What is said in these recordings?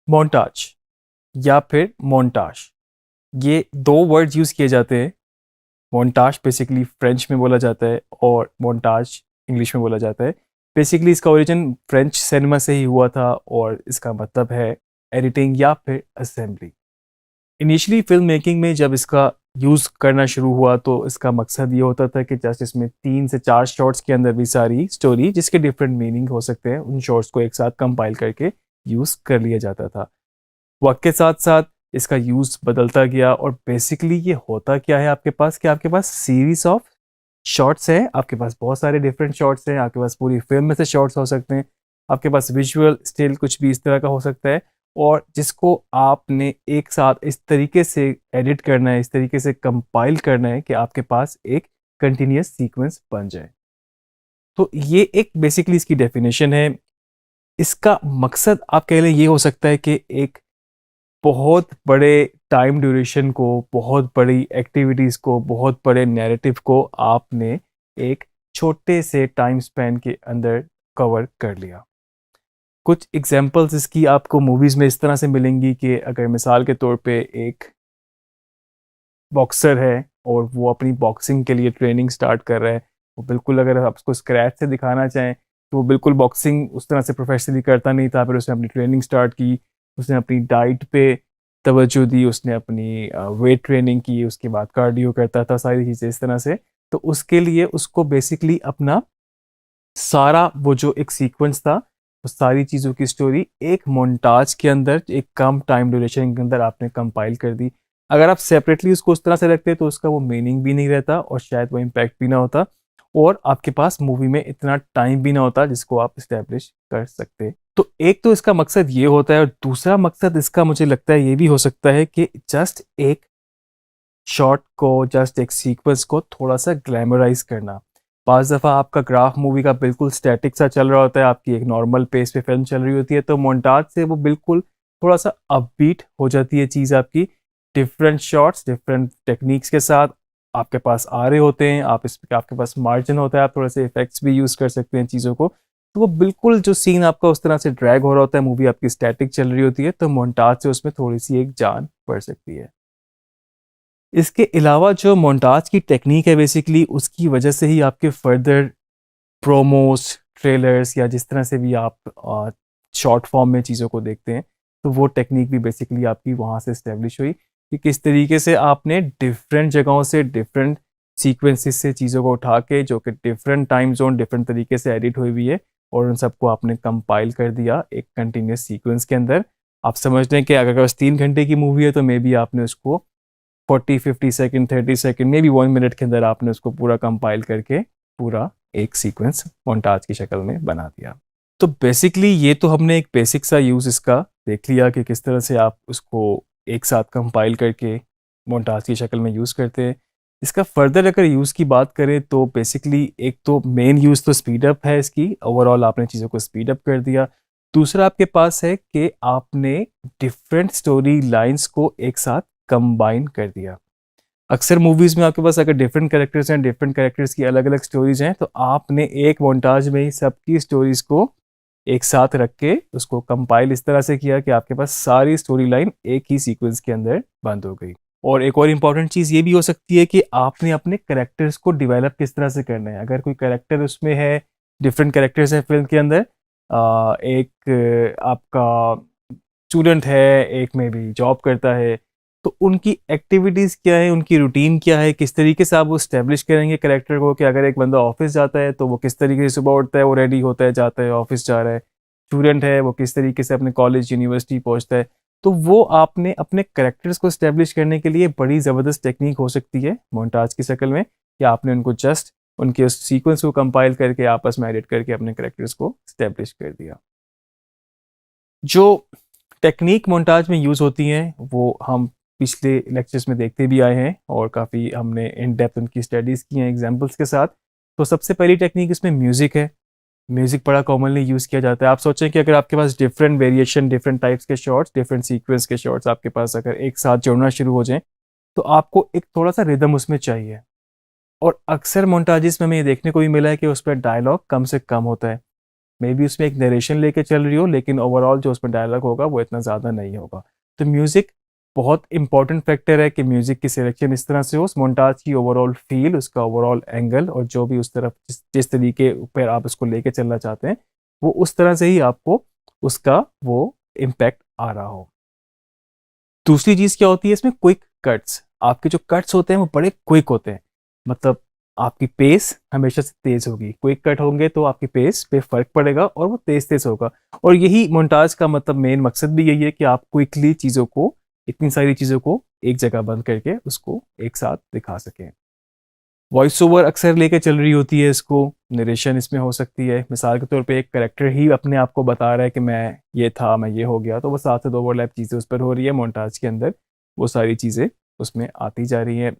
Montage या फिर montage, ये दो वर्ड्स यूज़ किए जाते हैं। मोन्टाज बेसिकली फ्रेंच में बोला जाता है और मोन्टाज इंग्लिश में बोला जाता है। बेसिकली इसका ओरिजिन फ्रेंच सिनेमा से ही हुआ था और इसका मतलब है एडिटिंग या फिर असेंबली। इनिशियली फिल्म मेकिंग में जब इसका यूज़ करना शुरू हुआ तो इसका मकसद ये होता था कि जस्ट इसमें 3 से 4 शॉट्स के अंदर भी सारी स्टोरी जिसके डिफरेंट मीनिंग हो सकते हैं उन शॉट्स को एक साथ कंपाइल करके यूज़ कर लिया जाता था। वक्त के साथ साथ इसका यूज़ बदलता गया और बेसिकली ये होता क्या है आपके पास कि आपके पास सीरीज ऑफ शॉट्स हैं, आपके पास बहुत सारे डिफरेंट शॉट्स हैं, आपके पास पूरी फिल्म में से शॉट्स हो सकते हैं, आपके पास विजुअल स्टिल कुछ भी इस तरह का हो सकता है और जिसको आपने एक साथ इस तरीके से एडिट करना है, इस तरीके से कंपाइल करना है कि आपके पास एक कंटिन्यूस सीक्वेंस बन जाए। तो ये एक बेसिकली इसकी डेफिनेशन है। इसका मकसद आप कह लें ये हो सकता है कि एक बहुत बड़े टाइम ड्यूरेशन को, बहुत बड़ी एक्टिविटीज़ को, बहुत बड़े नैरेटिव को आपने एक छोटे से टाइम स्पैन के अंदर कवर कर लिया। कुछ एग्जांपल्स इसकी आपको मूवीज़ में इस तरह से मिलेंगी कि अगर मिसाल के तौर पे एक बॉक्सर है और वो अपनी बॉक्सिंग के लिए ट्रेनिंग स्टार्ट कर रहा है, वो बिल्कुल अगर आप उसको स्क्रैच से दिखाना चाहें तो वो बिल्कुल बॉक्सिंग उस तरह से प्रोफेशनली करता नहीं था। फिर उसने अपनी ट्रेनिंग स्टार्ट की, उसने अपनी डाइट पे तवज्जो दी, उसने अपनी वेट ट्रेनिंग की, उसके बाद कार्डियो करता था, सारी चीज़ें इस तरह से। तो उसके लिए उसको बेसिकली अपना सारा वो जो एक सीक्वेंस था, वो सारी चीज़ों की स्टोरी एक मोन्टाज के अंदर एक कम टाइम ड्यूरेशन के अंदर आपने कंपाइल कर दी। अगर आप सेपरेटली उसको उस तरह से रखते तो उसका वो मीनिंग भी नहीं रहता और शायद वो इम्पैक्ट भी ना होता और आपके पास मूवी में इतना टाइम भी ना होता जिसको आप इस्टेब्लिश कर सकते। तो एक तो इसका मकसद ये होता है और दूसरा मकसद इसका मुझे लगता है ये भी हो सकता है कि जस्ट एक शॉट को, जस्ट एक सीक्वेंस को थोड़ा सा ग्लैमराइज करना। पांच दफ़ा आपका ग्राफ मूवी का बिल्कुल स्टैटिक सा चल रहा होता है, आपकी एक नॉर्मल पेस पे फिल्म चल रही होती है, तो मोन्टाज से वो बिल्कुल थोड़ा सा अपबीट हो जाती है चीज़ आपकी। डिफरेंट शॉट्स डिफरेंट टेक्निक्स के साथ आपके पास आ रहे होते हैं, आप इस आपके पास मार्जिन होता है, आप थोड़े से इफेक्ट्स भी यूज़ कर सकते हैं चीज़ों को। तो वो बिल्कुल जो सीन आपका उस तरह से ड्रैग हो रहा होता है, मूवी आपकी स्टैटिक चल रही होती है, तो मोन्टाज से उसमें थोड़ी सी एक जान पड़ सकती है। इसके अलावा जो मोन्टाज की टेक्निक है बेसिकली उसकी वजह से ही आपके फर्दर प्रोमोस, ट्रेलर्स या जिस तरह से भी आप शॉर्ट फॉर्म में चीज़ों को देखते हैं, तो वो टेक्निक भी बेसिकली आपकी वहाँ से इस्टेब्लिश हुई कि किस तरीके से आपने डिफरेंट जगहों से डिफरेंट सीक्वेंसेस से चीज़ों को उठा के जो कि डिफरेंट टाइम जोन डिफरेंट तरीके से एडिट हुई हुई है और उन सबको आपने कंपाइल कर दिया एक कंटिन्यूस सीक्वेंस के अंदर। आप समझ लें कि अगर बस 3 घंटे की मूवी है तो मे बी आपने उसको 40-50 second, 30 second, may be 1 minute के अंदर आपने उसको पूरा कंपाइल करके पूरा एक सीक्वेंस मोन्टाज की शक्ल में बना दिया। तो बेसिकली ये तो हमने एक बेसिक सा यूज़ इसका देख लिया कि किस तरह से आप उसको एक साथ कंपाइल करके मोन्टाज की शक्ल में यूज़ करते हैं। इसका फर्दर अगर यूज़ की बात करें तो बेसिकली एक तो मेन यूज़ तो स्पीड अप है इसकी, ओवरऑल आपने चीज़ों को स्पीड अप कर दिया। दूसरा आपके पास है कि आपने डिफरेंट स्टोरी लाइंस को एक साथ कंबाइन कर दिया। अक्सर मूवीज में आपके पास अगर डिफरेंट कैरेक्टर्स हैं, डिफरेंट कैरेक्टर्स की अलग अलग स्टोरीज हैं, तो आपने एक मोन्टाज में ही सबकी स्टोरीज को एक साथ रख के उसको कंपाइल इस तरह से किया कि आपके पास सारी स्टोरी लाइन एक ही सीक्वेंस के अंदर बंद हो गई। और एक और इम्पॉर्टेंट चीज़ ये भी हो सकती है कि आपने अपने कैरेक्टर्स को डिवेलप किस तरह से करना है। अगर कोई कैरेक्टर उसमें है, डिफरेंट कैरेक्टर्स हैं फिल्म के अंदर, एक आपका स्टूडेंट है, एक में भी जॉब करता है, तो उनकी एक्टिविटीज़ क्या है, उनकी रूटीन क्या है, किस तरीके से आप वो स्टैब्लिश करेंगे कैरेक्टर को कि अगर एक बंदा ऑफिस जाता है तो वो किस तरीके से सुबह उठता है, वो रेडी होता है, जाता है, ऑफिस जा रहा है। स्टूडेंट है वो किस तरीके से अपने कॉलेज यूनिवर्सिटी पहुंचता है। तो वो आपने अपने कैरेक्टर्स को स्टैब्लिश करने के लिए बड़ी ज़बरदस्त टेक्निक हो सकती है मोन्टाज की शक्ल में, कि आपने उनको जस्ट उनके उस सीक्वेंस को कंपाइल करके आपस में एडिट करके अपने कैरेक्टर्स को स्टैब्लिश कर दिया। जो टेक्निक मोन्टाज में यूज़ होती हैं वो हम पिछले लेक्चर्स में देखते भी आए हैं और काफ़ी हमने इन डेप्थ उनकी स्टडीज़ की हैं एग्जांपल्स के साथ। तो सबसे पहली टेक्निक इसमें म्यूज़िक है। म्यूज़िक बड़ा कॉमनली यूज़ किया जाता है। आप सोचें कि अगर आपके पास डिफरेंट वेरिएशन, डिफरेंट टाइप्स के शॉट्स, डिफरेंट सीक्वेंस के शॉट्स आपके पास अगर एक साथ जुड़ना शुरू हो जाएँ, तो आपको एक थोड़ा-सा रिदम उसमें चाहिए। और अक्सर मोन्टाजेस में हमें ये देखने को भी मिला है कि उस पे डायलॉग कम से कम होता है। मे बी उसमें एक नरेशन लेके चल रही हो, लेकिन ओवरऑल जो उसमें डायलॉग होगा वो इतना ज़्यादा नहीं होगा। तो म्यूज़िक बहुत इंपॉर्टेंट फैक्टर है कि म्यूज़िक की सिलेक्शन इस तरह से हो, उस मोन्टाज की ओवरऑल फील, उसका ओवरऑल एंगल, और जो भी उस तरफ जिस तरीके पर आप उसको लेके चलना चाहते हैं वो उस तरह से ही आपको उसका वो इम्पैक्ट आ रहा हो। दूसरी चीज़ क्या होती है इसमें, क्विक कट्स। आपके जो कट्स होते हैं वो बड़े क्विक होते हैं, मतलब आपकी पेस हमेशा से तेज होगी। क्विक कट होंगे तो आपकी पेस पे फर्क पड़ेगा और वो तेज तेज होगा। और यही मोन्टाज का मतलब मेन मकसद भी यही है कि आप क्विकली चीज़ों को, इतनी सारी चीज़ों को एक जगह बंद करके उसको एक साथ दिखा सकें। वॉइस ओवर अक्सर लेके चल रही होती है इसको, नरेशन इसमें हो सकती है। मिसाल के तौर पे एक करेक्टर ही अपने आप को बता रहा है कि मैं ये था, मैं ये हो गया, तो वो साथ साथ ओवरलैप चीज़ें उस पर हो रही है मोन्टाज के अंदर, वो सारी चीज़ें उसमें आती जा रही हैं।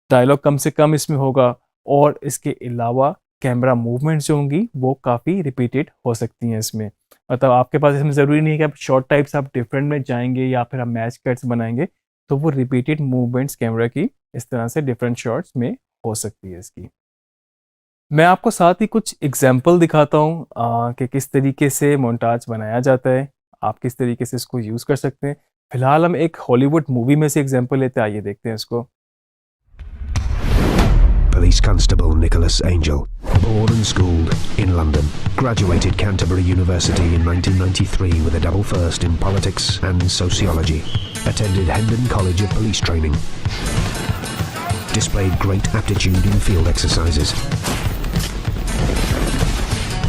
डायलॉग कम से कम इसमें होगा, और इसके अलावा कैमरा मूवमेंट्स जो होंगी वो काफ़ी रिपीटेड हो सकती हैं इसमें। मतलब आपके पास इसमें ज़रूरी नहीं है कि आप शॉर्ट टाइप्स आप डिफरेंट में जाएंगे या फिर आप मैच कट्स बनाएंगे, तो वो रिपीटेड मूवमेंट्स कैमरा की इस तरह से डिफरेंट शॉट्स में हो सकती है इसकी। मैं आपको साथ ही कुछ एग्जाम्पल दिखाता हूँ कि किस तरीके से मोन्टाज बनाया जाता है, आप किस तरीके से इसको यूज़ कर सकते हैं। फिलहाल हम एक हॉलीवुड मूवी में से एग्जाम्पल लेते हैं, आइए देखते हैं इसको। Police Constable Nicholas Angel, born and schooled in London, graduated Canterbury University in 1993 with a double first in politics and sociology, attended Hendon College of Police Training, displayed great aptitude in field exercises,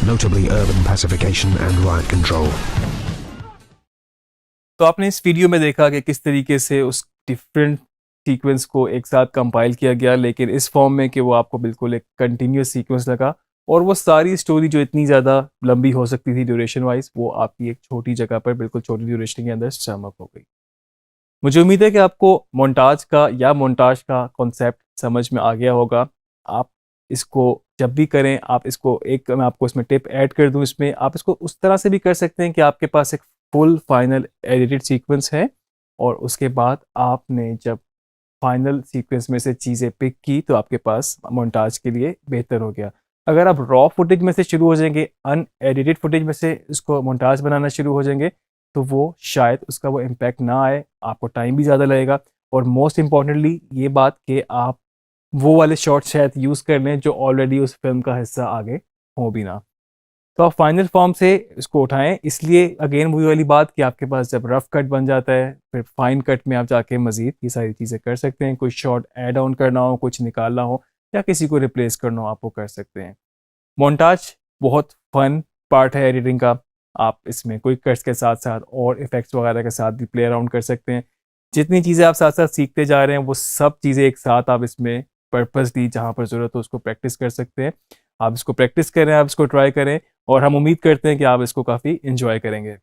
notably urban pacification and riot control. तो आपने इस video में देखा कि किस तरीके से उस डिफरेंट सीक्वेंस को एक साथ कंपाइल किया गया, लेकिन इस फॉर्म में कि वो आपको बिल्कुल एक कंटिन्यूस सीक्वेंस लगा, और वो सारी स्टोरी जो इतनी ज़्यादा लंबी हो सकती थी ड्यूरेशन वाइज, वो आपकी एक छोटी जगह पर बिल्कुल छोटी ड्यूरेशन के अंदर स्टमअप हो गई। मुझे उम्मीद है कि आपको मोन्टाज का या मोन्टाज का कॉन्सेप्ट समझ में आ गया होगा। आप इसको जब भी करें, आप इसको एक, मैं आपको इसमें टिप ऐड कर दूं, इसमें आप इसको उस तरह से भी कर सकते हैं कि आपके पास एक फुल फाइनल एडिटेड सीक्वेंस है, और उसके बाद आपने जब फाइनल सीक्वेंस में से चीज़ें पिक की तो आपके पास मोन्टाज के लिए बेहतर हो गया। अगर आप रॉ फुटेज में से शुरू हो जाएंगे, अनएडिटेड फुटेज में से इसको मोन्टाज बनाना शुरू हो जाएंगे, तो वो शायद उसका वो इम्पैक्ट ना आए, आपको टाइम भी ज़्यादा लगेगा, और मोस्ट इम्पॉर्टेंटली ये बात कि आप वो वाले शॉट शायद यूज़ कर लें जो ऑलरेडी उस फिल्म का हिस्सा आगे हो भी ना। तो आप फाइनल फॉर्म से इसको उठाएं, इसलिए अगेन वही वाली बात कि आपके पास जब रफ कट बन जाता है, फिर फाइन कट में आप जाके मज़ीद ये सारी चीज़ें कर सकते हैं। कुछ शॉट ऐड ऑन करना हो, कुछ निकालना हो, या किसी को रिप्लेस करना हो, आप वो कर सकते हैं। मोन्टाज बहुत फन पार्ट है एडिटिंग का। आप इसमें क्विक कट्स के साथ साथ और इफेक्ट्स वगैरह के साथ भी प्ले अराउंड कर सकते हैं। जितनी चीज़ें आप साथ साथ सीखते जा रहे हैं, वो सब चीज़ें एक साथ आप इसमें पर्पसली जहाँ पर ज़रूरत हो उसको प्रैक्टिस कर सकते हैं। आप इसको प्रैक्टिस करें, आप इसको ट्राई करें, और हम उम्मीद करते हैं कि आप इसको काफ़ी इंजॉय करेंगे।